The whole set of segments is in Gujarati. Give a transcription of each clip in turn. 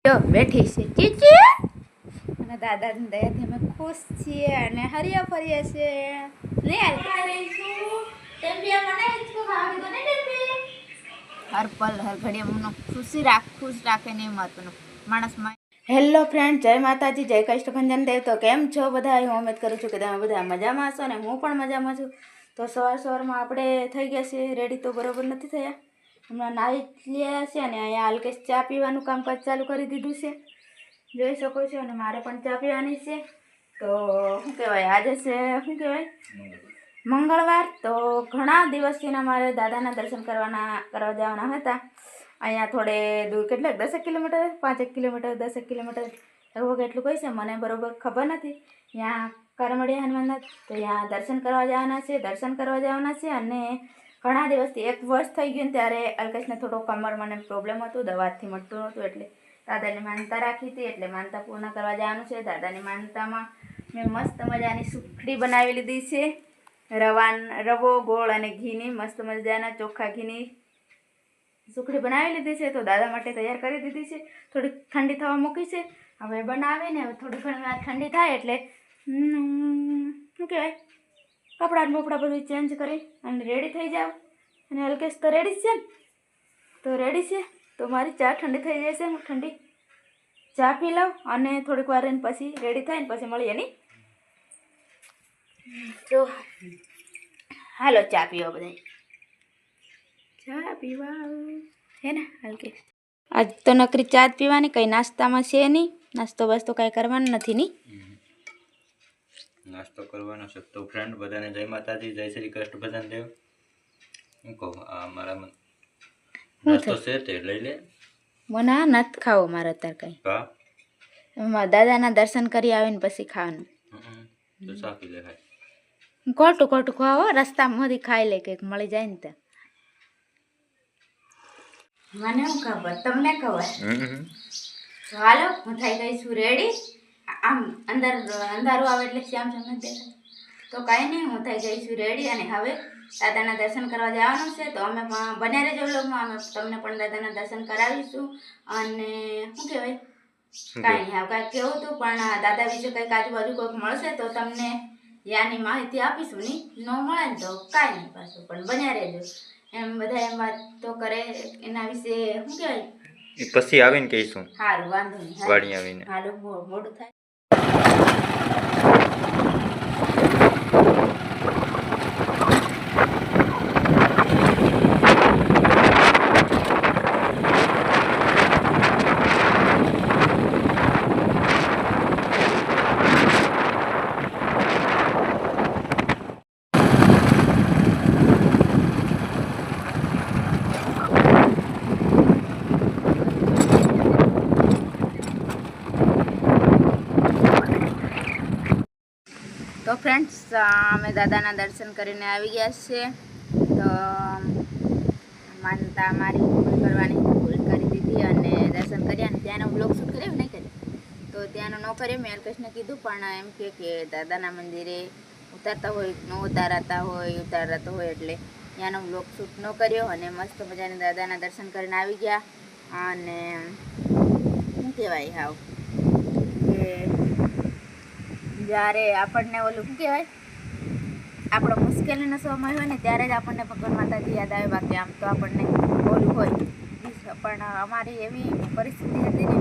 જો બેઠી છે ચીચી અને દાદાની દયાથી અમે ખુશ છીએ અને હરિયા ફરીએ છીએ હર પલ હર ઘડી અમને ખુશ રાખે ને મહત્વનું માણસમાં. હેલો ફ્રેન્ડ, જય માતાજી, જય કષ્ટભંજન દેવ. તો કેમ છો બધા? હું ઉમેદ કરું છું કે તમે બધા મજામાં હશો ને હું પણ મજામાં છું. તો સવારમાં આપણે થઈ ગયા છે રેડી, તો બરોબર નથી થયા. હમણાં નાહી લ્યા છે અને અહીંયા હલકેશ ચા પીવાનું કામકાજ ચાલુ કરી દીધું છે, જોઈ શકો છો. અને મારે પણ ચા પીવાની છે. તો શું કહેવાય, આજે છે શું કહેવાય મંગળવાર. તો ઘણા દિવસથી મારે દાદાના દર્શન કરવા જવાના હતા. અહીંયા થોડે દૂર, કેટલાક 10 કિલોમીટર, 5 કિલોમીટર, 10 કિલોમીટર એવું એટલું કહે છે, મને બરોબર ખબર નથી. ત્યાં કરમડિયા હનુમાનનાથ, તો ત્યાં દર્શન કરવા જવાના છે. અને ઘણા દિવસથી 1 વર્ષ થઈ ગયું ત્યારે અલ્કેશને થોડો કમર મને પ્રોબ્લેમ હતું, દવાથી મટતું નહોતું, એટલે દાદાની માનતા રાખી હતી, એટલે માનતા પૂર્ણ કરવા જવાનું છે. દાદાની માનતામાં મેં મસ્ત મજાની સુખડી બનાવી લીધી છે, રવો, ગોળ અને ઘીની, મસ્ત મજાના ચોખ્ખા ઘીની સુખડી બનાવી લીધી છે. તો દાદા માટે તૈયાર કરી દીધી છે, થોડી ઠંડી થવા મૂકી છે. હવે બનાવીને હવે થોડી ઘણી વાર ઠંડી થાય એટલે શું કહેવાય કપડાં બપડા બધું ચેન્જ કરી અને રેડી થઈ જાવ. અને અલ્કેશ તો રેડી જ છે ને, તો રેડી છે. તો મારી ચા ઠંડી થઈ જશે, હું ઠંડી ચા પી લઉં અને થોડીક વાર રહીને પછી રેડી થાય ને પછી મળીએ નહીં. તો હાલો ચા પીવા બધા, ચા પીવા હે ને અલ્કેશ. આજ તો નકરી ચા જ પીવાની, કંઈ નાસ્તામાં છે નહીં, નાસ્તો બસ્તો કાંઈ કરવાનું નથી નહીં. નાસ્તો કરવાનો છે. તો ફ્રેન્ડ બધાને જય માતાજી, જય શ્રી કૃષ્ણ ભજન દેવ. હું કહું આ મારા નાસ્તો છે તે લઈ લે. મને આ નથી ખાવો મારે અત્યારે કંઈ. દાદાના દર્શન કરી આવીને પછી ખાવાનું. તો ચા પી લે. ખોટું ખાવો, રસ્તામાં બધી ખાઈ લે, કંઈક મળી જાય ને તો. મને શું ખબર, તમને ખબર. હાલો, હું થઈ ગઈ છું રેડી. આમ અંધારું આવે એટલે શ્યામ નથી દેખાય, તો કાંઈ નહીં, હું થઈ ગઈ છું રેડી. અને હવે દાદાના દર્શન કરવા જવાનું છે. તો અમે પણ બન્યા રહેજો વ્લોગમાં, અમે તમને પણ દાદાના દર્શન કરાવીશું. અને શું કહેવાય, કાંઈ નહીં, હવે કાંઈક કેવું હતું પણ દાદા વિશે કંઈક આજુબાજુ કોઈક મળશે તો તમને યાની માહિતી આપીશું. નહીં ન મળે ને તો કાંઈ નહીં, પાછું પણ બન્યા રહેજો. એમ બધા એમ વાત તો કરે એના વિશે શું કહેવાય, પછી આવીને કહીશું. સારું, વાંધો નહીં, વાડી આવીને. હાલો, મોડું થાય. તો ફ્રેન્ડ્સ, અમે દાદાના દર્શન કરીને આવી ગયા છે. તો માનતા મારી પૂરી કરવાની પૂરી કરી દીધી અને દર્શન કર્યા. અને ત્યાંનો બ્લોગ શૂટ કર્યો નહીં કર્યો, તો ત્યાંનો ન કર્યો. મેં અલ્કેશને કીધું પણ એમ કે દાદાના મંદિરે ઉતારતા હોય ન ઉતારતા હોય એટલે ત્યાંનો બ્લોગ શૂટ ન કર્યો. અને મસ્ત મજાની દાદાના દર્શન કરીને આવી ગયા. અને શું કહેવાય, હાવ કે જ્યારે આપણને ઓલું શું કહેવાય, આપણો મુશ્કેલીનો સમય હોય ને ત્યારે જ આપણને ભગવાન માતાજી યાદ આવે. બાકી આમ તો આપણને ઓલું હોય. પણ અમારી એવી પરિસ્થિતિ હતી ને,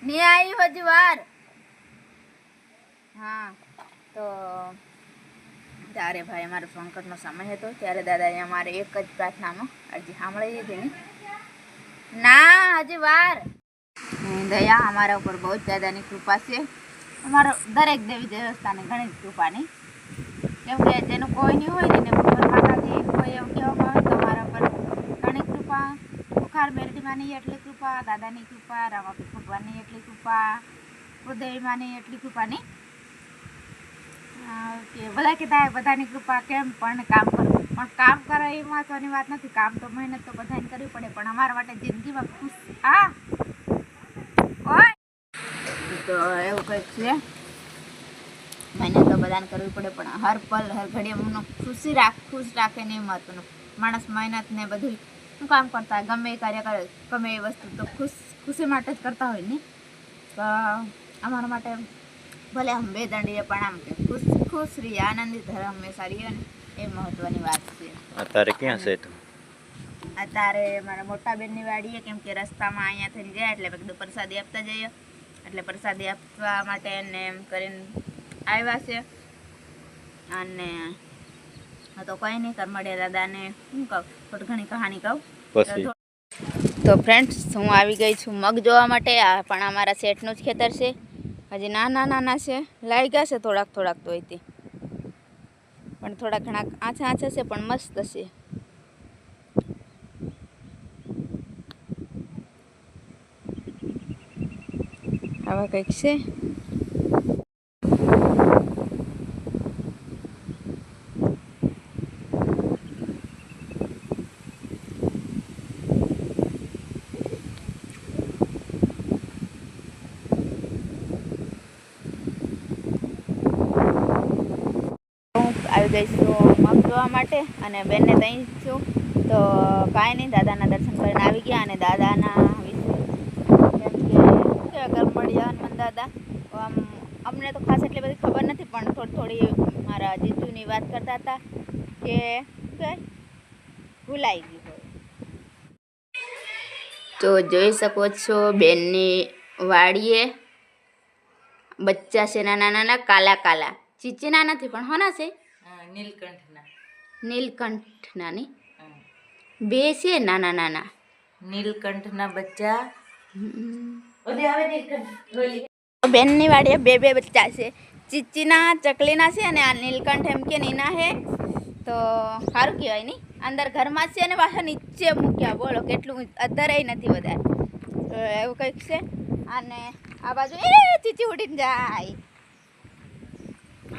નહીં આવી હજી વાર. હા, તો ત્યારે ભાઈ અમારો સંકટનો સમય હતો, ત્યારે દાદાએ અમારે એક જ પ્રાર્થનામાં અરજી સાંભળી લીધી ને, ના હજી વાર. દયા અમારા ઉપર બહુ જ દાદાની કૃપા છે. અમારો દરેક દેવી દેવસ્થાને ઘણી જ કૃપાની, કેમ કે જેનું કોઈ નહીં હોય ને ભગવાન માતાજી કોઈ એવું કહેવામાં આવે તો અમારા પર ઘણી કૃપા. બુખાર મેરડીમાંની એટલી કૃપા, દાદાની કૃપા, રામાપીર ભગવાનની એટલી કૃપા, કુળદેવીમાંની એટલી કૃપા નહીં કે બધા કહેતા બધાની કૃપા કેમ, પણ કામ કરવું, પણ કામ કરે એ મહત્વની વાત નથી. કામ તો મહેનત તો બધાને કરવી પડે, પણ અમારા માટે જિંદગીમાં ખુશ તો એવું કંઈક છે. મહેનત તો બધાને કરવી પડે, પણ હર પલ હર ઘડી અમને ખુશ રાખે ને એ મહત્વનું. માણસ મહેનત ને બધું શું કામ કરતા હોય, ગમે એ કાર્ય કરે, ગમે એ વસ્તુ તો ખુશી માટે જ કરતા હોય ને. તો અમારા માટે ભલે આમ બે દંડીએ પણ આમ કે ખુશ રહીએ, આનંદિત રહે હંમેશા રહીએ ને, એ મહત્વની વાત છે. અત્યારે ક્યાં છે તું? અત્યારે મારા મોટા બેનની વાડીએ, કેમ કે રસ્તામાં અહીંયા થઈને ગયા એટલે મેં કીધું પ્રસાદી આપતા જઈએ, એટલે પ્રસાદી આપવા માટે એને એમ કરીને આવ્યા છે. અને તો કંઈ નહીં, કરમડિયા દાદાને શું કહું, થોડી ઘણી કહાની કહું. તો ફ્રેન્ડ્સ, હું આવી ગઈ છું મગ જોવા માટે. આ પણ અમારા શેઠનું જ ખેતર છે, હજી નાના છે, લાગ્યા છે થોડાક તો અહીંથી, પણ થોડા ઘણા આછા છે, પણ મસ્ત છે. આવા કંઈક છે. આવી ગઈ છું મગ જોવા માટે અને બેનને ત્યાં છું. તો કાંઈ નહીં, દાદાના દર્શન કરીને આવી ગયા. અને દાદાના વિશે કેમ કે કરમડિયા હનુમાન દાદા આમ અમને તો ખાસ એટલી બધી ખબર નથી, પણ થોડી મારા જીજુની વાત કરતા હતા કે ભૂલાઈ ગયું હોય. તો જોઈ શકો છો બેનની વાડીએ બચ્ચા છે નાના કાલા. ચીચીના નથી, પણ હોના છે નીલકંઠના ની બે છે નાના. નીલકંઠના બચ્ચા બેનની વાડીએ બે બચ્ચા છે, ચીચીના ચકલીના છે અને આ નીલકંઠ એમ કે નીના છે. તો સારું કહેવાય નહીં, અંદર ઘરમાં છે અને પાછા નીચે મૂક્યા. બોલો કેટલું અત્યારે નથી વધારે. તો એવું કંઈક છે. અને આ બાજુ ચીચી ઉડીને જાય.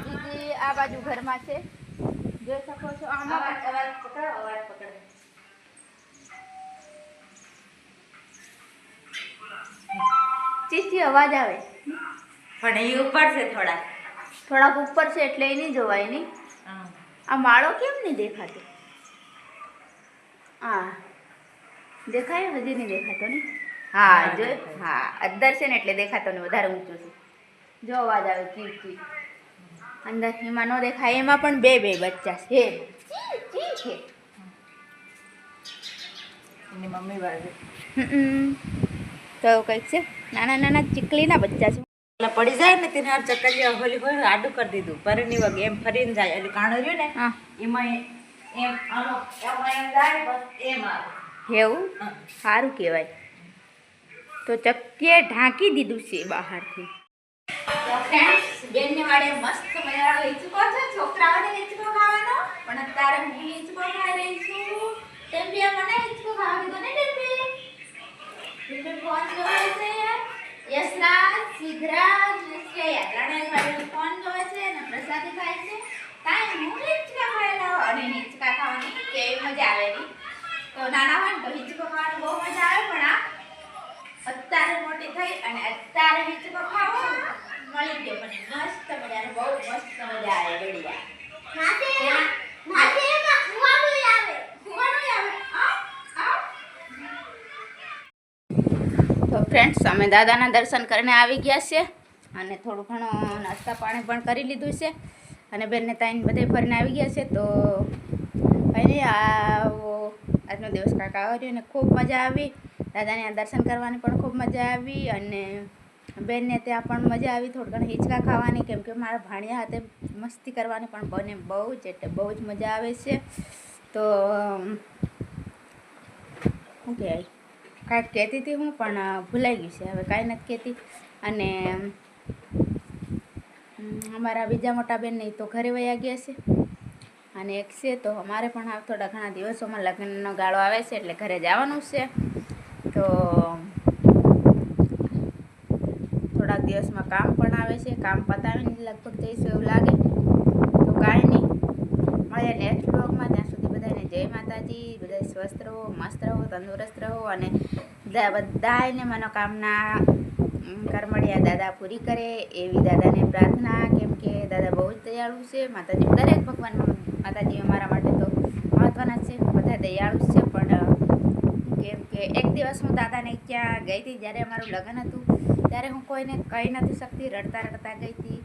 ચીચી આ બાજુ ઘરમાં છે, જોઈ શકો છો. આમાં અવાજ પકડ. ચીચી અવાજ આવે, પણ એ ઉપર છે થોડાક ઉપર છે એટલે એ નહીં જોવાય નહીં. આ માળો કેમ નહીં દેખાતો? હા દેખાય, હજી નહીં દેખાતો ને. હા જો, હા અંદર છે ને એટલે દેખાતો નહીં, વધારે ઊંચું છે. જો અવાજ આવે ચીચી, અંદર એમાં ન દેખાય. એમાં પણ બે બચ્ચા છે. એની મમ્મી બાજુ તો એવું કંઈક છે. નાના ચીકલીના બચ્ચા છે. પડી જાય ને તેને ચક્કરિયા હોલી હોય આડું કરી દીધું, પરની વગ એમ ફરીને જાય. એટલે કાણું રહ્યું ને હા એમાં એમ આનો એમ જાય, બસ એમ આવે. એવું સારું કહેવાય. તો ચક્કીએ ઢાંકી દીધું છે બહારથી. બેનને વાળે મસ્ત મજાનો હિંચકો છે, છોકરાઓને હિંચકો ખાવાનો. પણ અત્યારે હું હિંચકો ખાઈ રહી છું. ટેમ્પી મને હિંચકો ખાવા દીધો ને. ટેમ્પી ફોન જોવે છે, યશરાજ, સિદ્ધરાજ, શ્રેયા ત્રણેય ભાઈઓ ફોન જોવે છે અને પ્રસાદી ખાય છે. કાંઈ હું હિંચકા ખાયેલા અને હિંચકા ખાવાની કેવી મજા આવે ની. તો નાના હોય ને તો હિંચકો ખાવાની બહુ મજા આવે, પણ આ અત્યારે મોટી થઈ અને અત્યારે હિંચકો ખાવો મળી ગયો મને મસ્ત મજાનો, બહુ મસ્ત મજા આવે. ગળિયા તો ફ્રેન્ડ્સ, અમે દાદાના દર્શન કરીને આવી ગયા છે અને થોડું ઘણું નાસ્તા પાણી પણ કરી લીધું છે અને બેનને તાઈને બધે ફરીને આવી ગયા છે. તો ભાઈ આજનો દિવસ કાકા આવ્યો અને ખૂબ મજા આવી. દાદાને દર્શન કરવાની પણ ખૂબ મજા આવી અને બેનને ત્યાં પણ મજા આવી. થોડી ઘણી હિંચકા ખાવાની, કેમ કે મારા ભાણિયા હાથે મસ્તી કરવાની પણ બને બહુ જ જ મજા આવે છે. તો શું કહેવાય, કાંઈક કહેતી હતી હું પણ ભૂલાઈ ગયું છે, હવે કાંઈ નથી કહેતી. અને અમારા બીજા મોટા બેન નહીં તો ઘરે વયા ગયા છે અને એક છે. તો અમારે પણ થોડા ઘણા દિવસોમાં લગ્નનો ગાળો આવે છે એટલે ઘરે જવાનું છે. તો થોડાક દિવસમાં કામ પણ આવે છે, કામ પતાવીને લગભગ જઈશું એવું લાગે. તો કાંઈ નહીં, મળે નેક્સ્ટ બ્લોગમાં. ત્યાં સુધી બધાને જય માતાજી. બધા સ્વસ્થ રહો, મસ્ત રહો, તંદુરસ્ત રહો અને બધાને મનોકામના કરમડિયા દાદા પૂરી કરે એવી દાદાને પ્રાર્થના. કેમ કે દાદા બહુ જ દયાળુ છે. માતાજી દરેક ભગવાન, માતાજી અમારા માટે તો મહત્વના છે, બધા દયાળુ છે. પણ કે એક દિવસ હું દાદાને ક્યાં ગઈ હતી, જ્યારે અમારું લગ્ન હતું ત્યારે હું કોઈને કહી નથી શકતી, રડતા રડતા ગઈ હતી.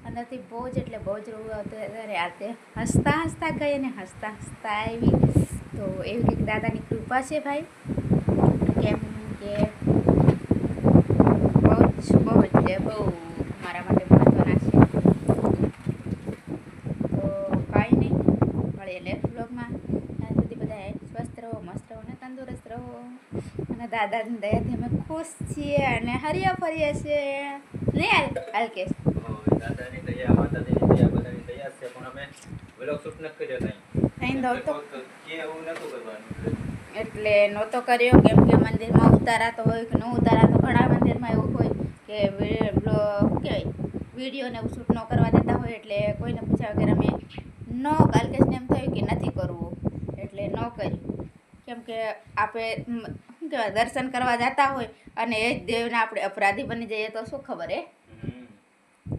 અંદરથી બહુ જ એટલે બહુ જ રોવું આવતું. ત્યારે રાતે હસતા હસતા ગઈ અને હસતા હસતા આવી. તો એવી કંઈક દાદાની કૃપા છે ભાઈ, કેમ કે બહુ એટલે બહુ મારા માટે મહત્વના છે. તો કાંઈ નહીં, મળીએ નેક્સ્ટ બ્લોગમાં. ત્યાં સુધી બધા સ્વસ્થ રહો, મસ્ત રહો અને તંદુરસ્ત રહો. અને દાદાની દયાથી અમે ખુશ છીએ અને હરિયા ફરીએ છીએ. નહીં હાલકેશ? દાદાની દયા, માતાજીની દયા, બધાની દયા છે, પણ અમે વ્લોગ શૂટ નથી કર્યો નહીં દો તો કે એવું નતું કરવાનું એટલે નહોતો કર્યો, કેમ કે મંદિરમાં ઉતારાતો હોય કે ન ઉતારાતો. ઘણા મંદિરમાં એવું હોય કે શું કહેવાય, વિડીયોને એવું શૂટ ન કરવા દેતા હોય, એટલે કોઈને પૂછ્યા વગર અમે કાલકેશને એમ થયું કે નથી કરવું એટલે ન કર્યું. કેમ કે આપણે શું કહેવાય, દર્શન કરવા જતા હોય અને એ જ દેવને આપણે અપરાધી બની જઈએ તો શું ખબર હે,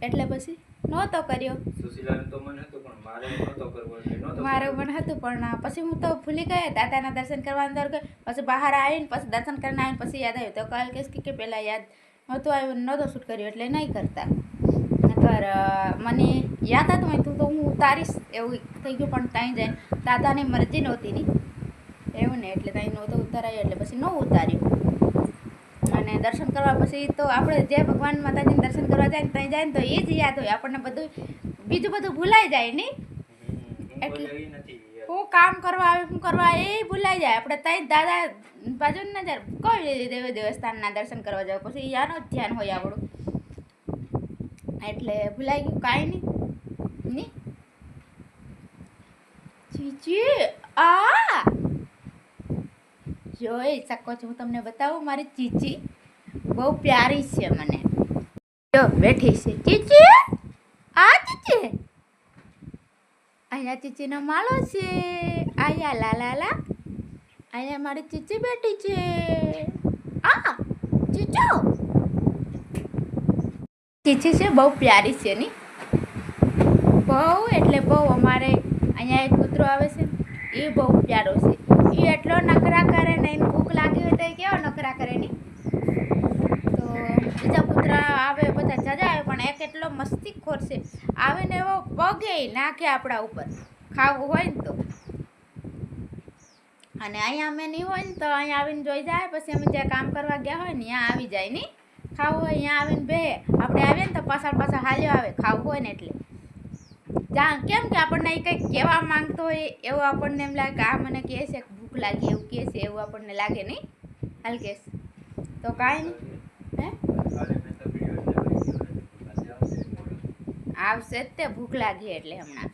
એટલે પછી નહોતો કર્યો. સુશીલાને તો મન હતું પણ મારે નહોતો કરવો એટલે નહોતો મારું પણ હતું, પણ પછી હું તો ભૂલી ગઈ. દાદાના દર્શન કરવા અંદર ગઈ, પછી બહાર આવીને પછી દર્શન કરીને આવીને પછી યાદ આવ્યું. તો કાલકેશ કે પહેલાં યાદ નહોતું આવ્યું, નહોતો શૂટ કર્યું એટલે નહીં કરતા. નકર મને યાદ હતું હોય તો હું ઉતારીશ એવું થઈ ગયું, પણ ત્યાં જઈને દાદાની મરજી નહોતી ની એવું ને, એટલે ત્યાં નહોતો ઉતારાયો એટલે પછી ન ઉતાર્યું. અને દર્શન કરવા પછી તો આપણે જે ભગવાન માતાજીને દર્શન કરવા જાય ને ત્યાં જાય ને તો એ જ યાદ હોય આપણને, બધું બીજું બધું ભૂલાઈ જાય નહીં. એટલે હું કામ કરવા આવે, શું કરવા એ ભૂલાઈ જાય. આપણે ત્યાં દાદા બાજુ નજર કોઈ દેવસ્થાનના દર્શન કરવા જાવ પછી યાનું જ ધ્યાન હોય આપણું, એટલે ભૂલાઈ ગયું. કાંઈ નહીં. ચીચી આ જોઈ શકો છો, હું તમને બતાવું મારી ચીચી બહુ પ્યારી છે મને. જો બેઠી છે ચીચી, આ ચીચી અહીંયા ચીચીનો માળો છે. અહીંયા લાલા અહીંયા મારી ચીચી બેઠી છે. આ ચીચો ચીચી છે, બહુ પ્યારી છે ની, બહુ એટલે બહુ. અમારે અહીંયા એક કૂતરો આવે છે ને એ બહુ પ્યારો છે. એ એટલો નખરા કરે ને, એને ભૂખ લાગી હોય તો એ કેવો નખરા કરે નહીં. તો બીજા કૂતરા આવે બધા જજા આવે, પણ એક એટલો મસ્તીખોર છે, આવે ને એવો પગે નાખે આપણા ઉપર ખાવું હોય ને તો. અને અહીંયા અમે નહીં હોય ને તો અહીંયા આવીને જોઈ જાય, પછી અમે જ્યાં કામ કરવા ગયા હોય ને ત્યાં આવી જાય નહીં. ખાવું હોય અહીંયા આવીને બે, આપણે આવીએ ને તો પાછળ હાલ્યો આવે ખાવું હોય ને. એટલે કેમ કે આપણને એ કંઈક કહેવા માંગતો હોય એવું આપણને એમ લાગે કે આ મને કહે છે ભૂખ લાગી, એવું કહે છે એવું આપણને લાગે નહીં હાલકેશ? તો કાંઈ નહીં, આવશે જ તે ભૂખ લાગી એટલે હમણાં.